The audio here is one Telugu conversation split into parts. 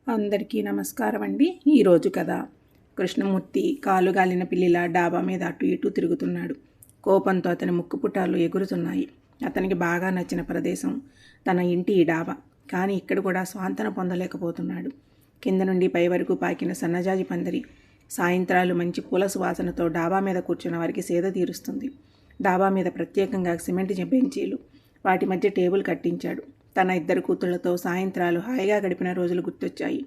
అందరికీ నమస్కారం అండి. ఈరోజు కథ. కృష్ణమూర్తి కాలుగాలిన పిల్లిలా డాబా మీద అటు ఇటు తిరుగుతున్నాడు. కోపంతో అతని ముక్కుపుటాలు ఎగురుతున్నాయి. అతనికి బాగా నచ్చిన ప్రదేశం తన ఇంటి ఈ డాబా. కానీ ఇక్కడ కూడా స్వాంతన పొందలేకపోతున్నాడు. కింద నుండి పై వరకు పాకిన సన్నజాజి పందిరి సాయంత్రాలు మంచి పూల సువాసనతో డాబా మీద కూర్చున్న వారికి సేద తీరుస్తుంది. డాబా మీద ప్రత్యేకంగా సిమెంట్ బెంచీలు, వాటి మధ్య టేబుల్ కట్టించాడు. తన ఇద్దరు కూతుళ్లతో సాయంత్రాలు హాయిగా గడిపిన రోజులు గుర్తొచ్చాయి.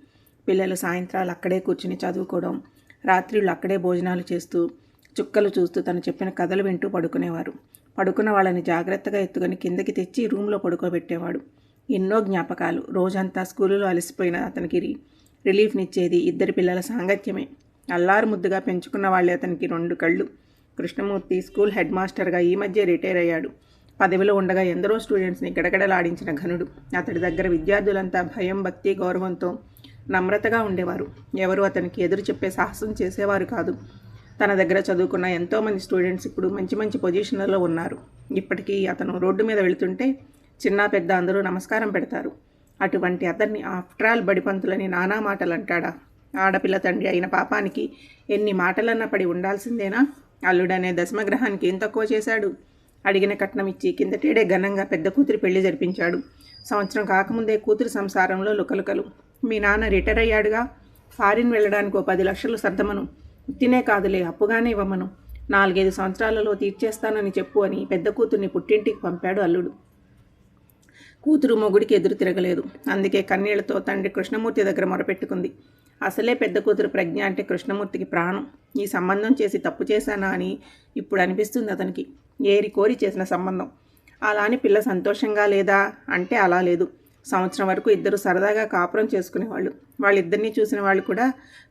పిల్లలు సాయంత్రాలు అక్కడే కూర్చుని చదువుకోవడం, రాత్రిళ్ళు అక్కడే భోజనాలు చేస్తూ చుక్కలు చూస్తూ తను చెప్పిన కథలు వింటూ పడుకునేవారు. పడుకున్న వాళ్ళని జాగ్రత్తగా ఎత్తుకొని కిందకి తెచ్చి రూమ్లో పడుకోబెట్టేవాడు. ఎన్నో జ్ఞాపకాలు. రోజంతా స్కూలులో అలసిపోయిన అతనికి రిలీఫ్నిచ్చేది ఇద్దరి పిల్లల సాంగత్యమే. అల్లారు ముద్దుగా పెంచుకున్న వాళ్ళే అతనికి రెండు కళ్ళు. కృష్ణమూర్తి స్కూల్ హెడ్ మాస్టర్గా ఈ మధ్య రిటైర్ అయ్యాడు. పదవిలో ఉండగా ఎందరో స్టూడెంట్స్ని గడగడలాడించిన ఘనుడు. అతడి దగ్గర విద్యార్థులంతా భయం, భక్తి, గౌరవంతో నమ్రతగా ఉండేవారు. ఎవరు అతనికి ఎదురు చెప్పే సాహసం చేసేవారు కాదు. తన దగ్గర చదువుకున్న ఎంతోమంది స్టూడెంట్స్ ఇప్పుడు మంచి మంచి పొజిషన్లలో ఉన్నారు. ఇప్పటికీ అతను రోడ్డు మీద వెళుతుంటే చిన్న పెద్ద అందరూ నమస్కారం పెడతారు. అటువంటి అతన్ని ఆఫ్టర్ ఆల్ బడిపంతులని నానా మాటలు అంటాడా? ఆడపిల్ల తండ్రి అయిన పాపానికి ఎన్ని మాటలన్నా పడి ఉండాల్సిందేనా? అల్లుడనే దశమగ్రహానికి ఏం తక్కువ చేశాడు? అడిగిన కట్నం ఇచ్చి కిందటేడే ఘనంగా పెద్ద కూతురి పెళ్లి జరిపించాడు. సంవత్సరం కాకముందే కూతురు సంసారంలో లుకలుకలు. మీ నాన్న రిటైర్ అయ్యాడుగా, ఫారిన్ వెళ్ళడానికి 10 లక్షలు సర్దమను, తినే కాదులే అప్పుగానే ఇవ్వమను, 4-5 సంవత్సరాలలో తీర్చేస్తానని చెప్పు అని పెద్ద కూతుర్ని పుట్టింటికి పంపాడు అల్లుడు. కూతురు మొగుడికి ఎదురు తిరగలేదు. అందుకే కన్నీళ్లతో తండ్రి కృష్ణమూర్తి దగ్గర మొరపెట్టుకుంది. అసలే పెద్ద కూతురు ప్రజ్ఞ అంటే కృష్ణమూర్తికి ప్రాణం. ఈ సంబంధం చేసి తప్పు చేశానా అని ఇప్పుడు అనిపిస్తుంది అతనికి. ఏరి కోరి చేసిన సంబంధం. అలా అని పిల్ల సంతోషంగా లేదా అంటే అలా లేదు. సంవత్సరం వరకు ఇద్దరు సరదాగా కాపురం చేసుకునేవాళ్ళు. వాళ్ళిద్దరినీ చూసిన వాళ్ళు కూడా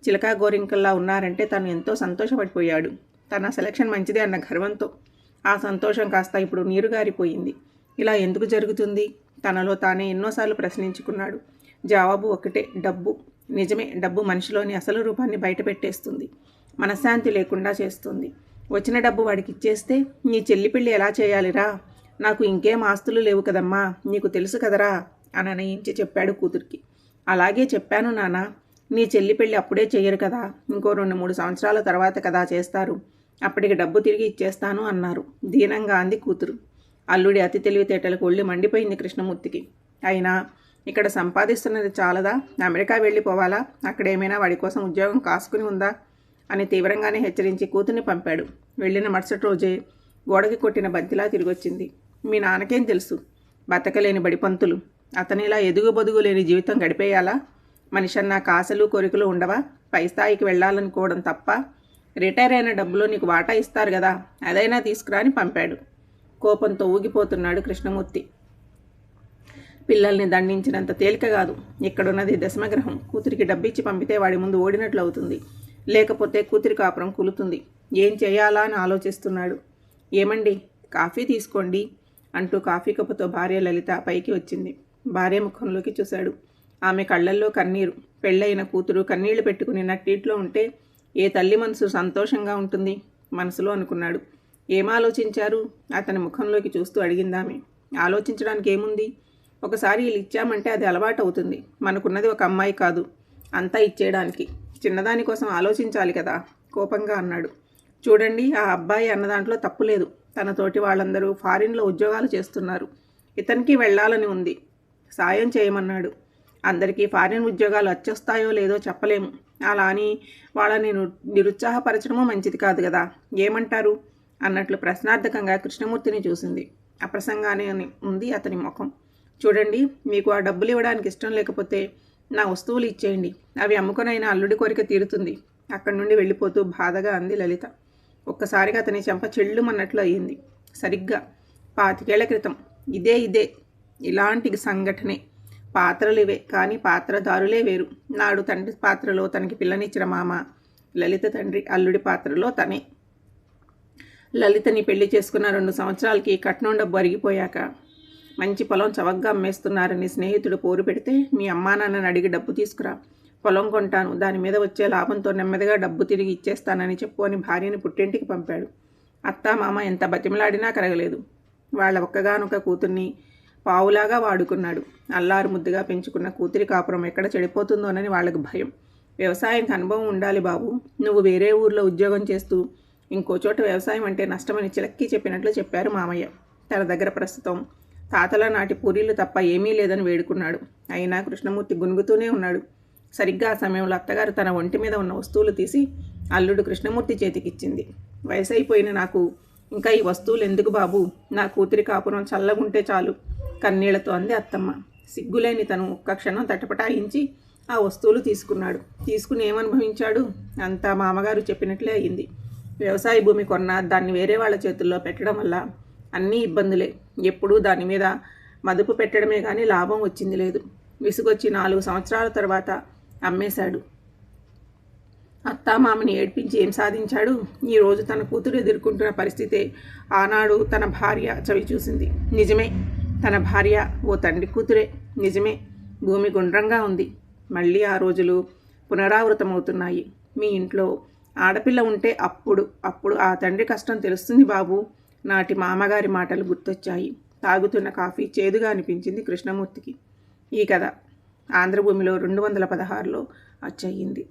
చిలకా గోరింకల్లా ఉన్నారంటే తను ఎంతో సంతోషపడిపోయాడు. తన సెలక్షన్ మంచిదే అన్న గర్వంతో. ఆ సంతోషం కాస్త ఇప్పుడు నీరుగారిపోయింది. ఇలా ఎందుకు జరుగుతుంది? తనలో తానే ఎన్నోసార్లు ప్రశ్నించుకున్నాడు. జవాబు ఒకటే, డబ్బు. నిజమే, డబ్బు మనిషిలోని అసలు రూపాన్ని బయటపెట్టేస్తుంది. మనశ్శాంతి లేకుండా చేస్తుంది. వచ్చిన డబ్బు వాడికి ఇచ్చేస్తే నీ చెల్లి పెళ్ళి ఎలా చేయాలిరా? నాకు ఇంకేం ఆస్తులు లేవు కదమ్మా, నీకు తెలుసు కదరా అని అనయించి చెప్పాడు కూతురికి. అలాగే చెప్పాను నాన్న, నీ చెల్లి పెళ్ళి అప్పుడే చెయ్యరు కదా, ఇంకో 2-3 సంవత్సరాల తర్వాత కదా చేస్తారు. అప్పటికి డబ్బు తిరిగి ఇచ్చేస్తాను అన్నారు దీనంగా అంది కూతురు. అల్లుడి అతి తెలివితేటలకు ఒళ్ళు మండిపోయింది కృష్ణమూర్తికి. అయినా ఇక్కడ సంపాదిస్తున్నది చాలదా? అమెరికా వెళ్ళిపోవాలా? అక్కడేమైనా వాడి కోసం ఉద్యోగం కాసుకుని ఉందా అని తీవ్రంగానే హెచ్చరించి కూతుర్ని పంపాడు. వెళ్ళిన మరుసటి రోజే గోడకి కొట్టిన బంతిలా తిరిగొచ్చింది. మీ నాన్నకేం తెలుసు? బతకలేని బడిపంతులు. అతనిలా ఎదుగు బొదుగు లేని జీవితం గడిపేయాలా? మనిషన్నాక ఆశలు కోరికలు ఉండవా? పై స్థాయికి వెళ్ళాలనుకోవడం తప్ప? రిటైర్ అయిన డబ్బులో నీకు వాటా ఇస్తారు కదా, అదైనా తీసుకురా అని పంపాడు. కోపంతో ఊగిపోతున్నాడు కృష్ణమూర్తి. పిల్లల్ని దండించినంత తేలిక కాదు. ఇక్కడున్నది దశమగ్రహం. కూతురికి డబ్బిచ్చి పంపితే వాడి ముందు ఓడినట్లు అవుతుంది. లేకపోతే కూతురి కాపురం కూలుతుంది. ఏం చేయాలా అని ఆలోచిస్తున్నాడు. ఏమండి, కాఫీ తీసుకోండి అంటూ కాఫీ కప్పుతో భార్య లలిత పైకి వచ్చింది. భార్య ముఖంలోకి చూశాడు. ఆమె కళ్ళల్లో కన్నీరు. పెళ్ళైన కూతురు కన్నీళ్లు పెట్టుకుని నట్టిట్లో ఉంటే ఏ తల్లి మనసు సంతోషంగా ఉంటుంది? మనసులో అనుకున్నాడు. ఏం ఆలోచించారు? అతని ముఖంలోకి చూస్తూ అడిగిందామె. ఆలోచించడానికి ఏముంది? ఒకసారి వీళ్ళు ఇచ్చామంటే అది అలవాటు అవుతుంది. మనకున్నది ఒక అమ్మాయి కాదు, అంతా ఇచ్చేయడానికి. చిన్నదాని కోసం ఆలోచించాలి కదా, కోపంగా అన్నాడు. చూడండి, ఆ అబ్బాయి అన్న దాంట్లో తప్పు లేదు. తన తోటి వాళ్ళందరూ ఫారిన్లో ఉద్యోగాలు చేస్తున్నారు. ఇతనికి వెళ్ళాలని ఉంది. సాయం చేయమన్నాడు. అందరికీ ఫారిన్ ఉద్యోగాలు వచ్చేస్తాయో లేదో చెప్పలేము. అలా అని వాళ్ళని నిరుత్సాహపరచడమూ మంచిది కాదు కదా, ఏమంటారు అన్నట్లు ప్రశ్నార్థకంగా కృష్ణమూర్తిని చూసింది. అప్రసంగానే ఉంది అతని ముఖం. చూడండి, మీకు ఆ డబ్బులు ఇవ్వడానికి ఇష్టం లేకపోతే నా వస్తువులు ఇచ్చేయండి. అవి అమ్ముకొనైనా అల్లుడి కోరిక తీరుతుంది. అక్కడి నుండి వెళ్ళిపోతూ బాధగా అంది లలిత. ఒక్కసారిగా అతని చెంప చెల్లుమన్నట్లు అయ్యింది. సరిగ్గా 25 ఏళ్ల క్రితం ఇదే ఇలాంటి సంఘటనే. పాత్రలు ఇవే, కానీ పాత్రధారులే వేరు. నాడు తండ్రి పాత్రలో తనకి పిల్లనిచ్చిన మామ, లలిత తండ్రి అల్లుడి పాత్రలో తనే. లలితని పెళ్లి చేసుకున్న 2 సంవత్సరాలకి కట్నం డబ్బు అరిగిపోయాక మంచి పొలం చవగ్గా అమ్మేస్తున్నారని స్నేహితుడు పోరు పెడితే, మీ అమ్మా నాన్నని అడిగి డబ్బు తీసుకురా, పొలం కొంటాను, దాని మీద వచ్చే లాభంతో నెమ్మదిగా డబ్బు తిరిగి ఇచ్చేస్తానని చెప్పు అని భార్యని పుట్టింటికి పంపాడు. అత్తా మామ ఎంత బతిమలాడినా కరగలేదు. వాళ్ళ ఒక్కగానొక్క కూతుర్ని పావులాగా వాడుకున్నాడు. అల్లారు ముద్దుగా పెంచుకున్న కూతురి కాపురం ఎక్కడ చెడిపోతుందోనని వాళ్ళకు భయం. వ్యవసాయానికి అనుభవం ఉండాలి బాబు. నువ్వు వేరే ఊర్లో ఉద్యోగం చేస్తూ ఇంకో చోట వ్యవసాయం అంటే నష్టమని చిలక్కి చెప్పినట్లు చెప్పారు మామయ్య. తన దగ్గర ప్రస్తుతం తాతల నాటి పూరీలు తప్ప ఏమీ లేదని వేడుకున్నాడు. అయినా కృష్ణమూర్తి గునుగుతూనే ఉన్నాడు. సరిగ్గా ఆ సమయంలో అత్తగారు తన ఒంటి మీద ఉన్న వస్తువులు తీసి అల్లుడు కృష్ణమూర్తి చేతికిచ్చింది. వయసైపోయిన నాకు ఇంకా ఈ వస్తువులు ఎందుకు బాబు? నా కూతురి కాపురం చల్లగుంటే చాలు కన్నీళ్లతో అంది అత్తమ్మ. సిగ్గులేని తను ఒక్క క్షణం తటపటాయించి ఆ వస్తువులు తీసుకున్నాడు. తీసుకుని ఏమనుభవించాడు? అంతా మామగారు చెప్పినట్లే అయింది. వ్యవసాయ భూమి కొన్నా దాన్ని వేరే వాళ్ళ చేతుల్లో పెట్టడం వల్ల అన్నీ ఇబ్బందులే. ఎప్పుడూ దాని మీద మదుపు పెట్టడమే కానీ లాభం వచ్చింది లేదు. విసుగొచ్చి 4 సంవత్సరాల తర్వాత అమ్మేశాడు. అత్తామామని ఏడ్పించి ఏం సాధించాడు? ఈరోజు తన కూతురు ఎదుర్కొంటున్న పరిస్థితే ఆనాడు తన భార్య చవి చూసింది. నిజమే, తన భార్య ఓ తండ్రి కూతురే. నిజమే, భూమి గుండ్రంగా ఉంది. మళ్ళీ ఆ రోజులు పునరావృతమవుతున్నాయి. మీ ఇంట్లో ఆడపిల్ల ఉంటే అప్పుడు ఆ తండ్రి కష్టం తెలుస్తుంది బాబు. నాటి మామగారి మాటలు గుర్తొచ్చాయి. తాగుతున్న కాఫీ చేదుగా అనిపించింది కృష్ణమూర్తికి. ఈ కథ ఆంధ్రభూమిలో 216లో అచ్చయింది.